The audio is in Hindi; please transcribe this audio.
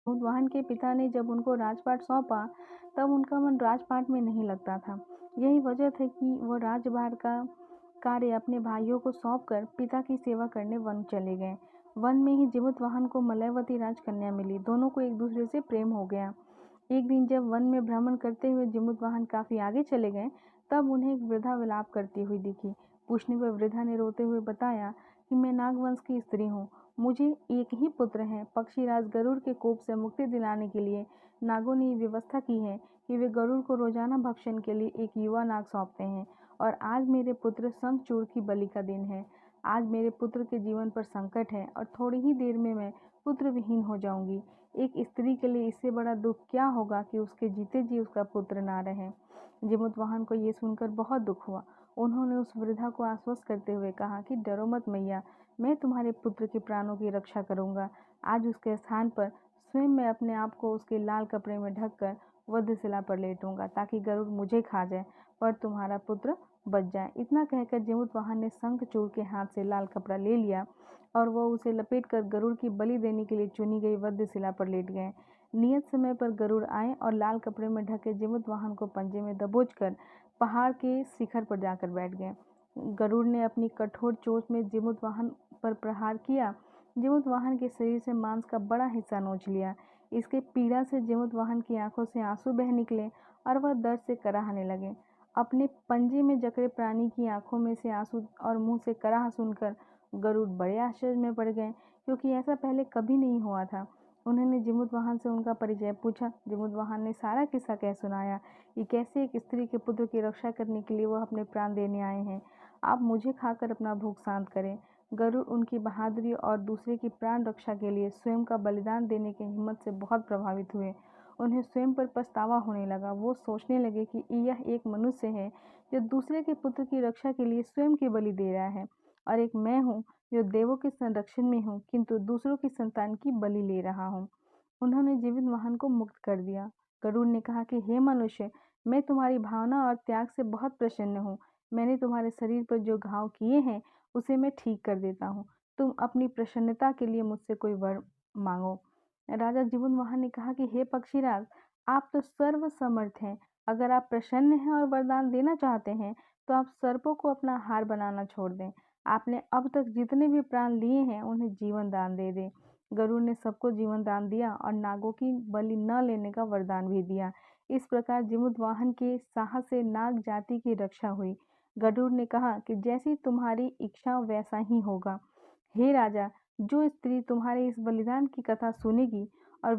वाहन के पिता ने जब उनको राजपाट सौंपा, तब उनका मन राजपाट में नहीं लगता था। यही वजह थी कि वो राजभार का कार्य अपने भाइयों को सौंपकर पिता की सेवा करने वन चले गए। वन में ही जिमुतवाहन को मलयवती राजकन्या मिली। दोनों को एक दूसरे से प्रेम हो गया। एक दिन जब वन में भ्रमण करते हुए जिमुतवाहन काफी आगे चले गए, तब उन्हें एक वृद्धा विलाप करती हुई दिखी। पूछने पर वृद्धा ने रोते हुए बताया कि मैं नागवंश की स्त्री हूँ। मुझे एक ही पुत्र है। पक्षीराज गरुड़ के कोप से मुक्ति दिलाने के लिए नागों ने व्यवस्था की है कि वे गरुड़ को रोजाना भक्षण के लिए एक युवा नाग सौंपते हैं, और आज मेरे पुत्र शंखचूड़ की बलि का दिन है। आज मेरे पुत्र के जीवन पर संकट है और थोड़ी ही देर में मैं पुत्र विहीन हो जाऊंगी। एक स्त्री के लिए इससे बड़ा दुख क्या होगा कि उसके जीते जी उसका पुत्र ना रहे। जिमुतवाहन को ये सुनकर बहुत दुख हुआ। उन्होंने उस वृद्धा को आश्वस्त करते हुए कहा कि डरो मत मैया, मैं तुम्हारे पुत्र के प्राणों की रक्षा करूंगा। आज उसके स्थान पर स्वयं मैं अपने आप को उसके लाल कपड़े में ढककर वधशिला पर लेटूंगा, ताकि गरुड़ मुझे खा जाए पर तुम्हारा पुत्र बच जाए। इतना कहकर जिमुतवाहन ने शंखचूड़ के हाथ से लाल कपड़ा ले लिया और वह उसे लपेटकर गरुड़ की बलि देने के लिए चुनी गई वधशिला पर लेट गए। नियत समय पर गरुड़ आए और लाल कपड़े में ढके जिमुतवाहन को पंजे में दबोचकर पहाड़ के शिखर पर जाकर बैठ गए। गरुड़ ने अपनी कठोर चोंच में जिमुतवाहन पर प्रहार किया। जिमुतवाहन के शरीर से मांस का बड़ा हिस्सा नोच लिया। इसके पीड़ा से जिमुतवाहन की आंखों से आंसू बह निकले और वह दर्द से कराहने लगे। अपने पंजे में जकड़े प्राणी की आंखों में से आंसू और मुंह से कराह सुनकर गरुड़ बड़े आश्चर्य में पड़ गए, क्योंकि ऐसा पहले कभी नहीं हुआ था। उन्होंने जिमुतवाहन से उनका परिचय पूछा। जिमुतवाहन ने सारा किस्सा कह सुनाया कि कैसे एक स्त्री के पुत्र की रक्षा करने के लिए वह अपने प्राण देने आए हैं। आप मुझे खाकर अपना भूख शांत करें। गरुड़ उनकी बहादुरी और दूसरे की प्राण रक्षा के लिए स्वयं का बलिदान देने की हिम्मत से बहुत प्रभावित हुए। उन्हें स्वयं पर पछतावा होने लगा। वो सोचने लगे कि यह एक मनुष्य है जो दूसरे के पुत्र की रक्षा के लिए स्वयं की बलि दे रहा है, और एक मैं हूँ जो देवों के संरक्षण में हूँ किंतु दूसरों की संतान की बलि ले रहा हूँ। उन्होंने जिमुतवाहन को मुक्त कर दिया। गरुड़ ने कहा कि हे मनुष्य, मैं तुम्हारी भावना और त्याग से बहुत प्रसन्न हूँ। मैंने तुम्हारे शरीर पर जो घाव किए हैं उसे मैं ठीक कर देता हूँ। तुम अपनी प्रसन्नता के लिए मुझसे कोई वर मांगो। राजा जिमुतवाहन ने कहा कि हे पक्षीराज, आप तो सर्व समर्थ हैं। अगर आप प्रसन्न हैं और वरदान देना चाहते हैं तो आप सर्पों को अपना हार बनाना छोड़ दें। आपने अब तक जितने भी प्राण लिए हैं उन्हें जीवन दान दे दें। गरुड़ ने सबको जीवन दान दिया और नागों की बलि न लेने का वरदान भी दिया। इस प्रकार जिमुतवाहन के साहस से नाग जाति की रक्षा हुई। गरुड़ ने कहा कि जैसी तुम्हारी इच्छा वैसा ही होगा। हे राजा, जो स्त्री तुम्हारे इस बलिदान की कथा सुनेगी और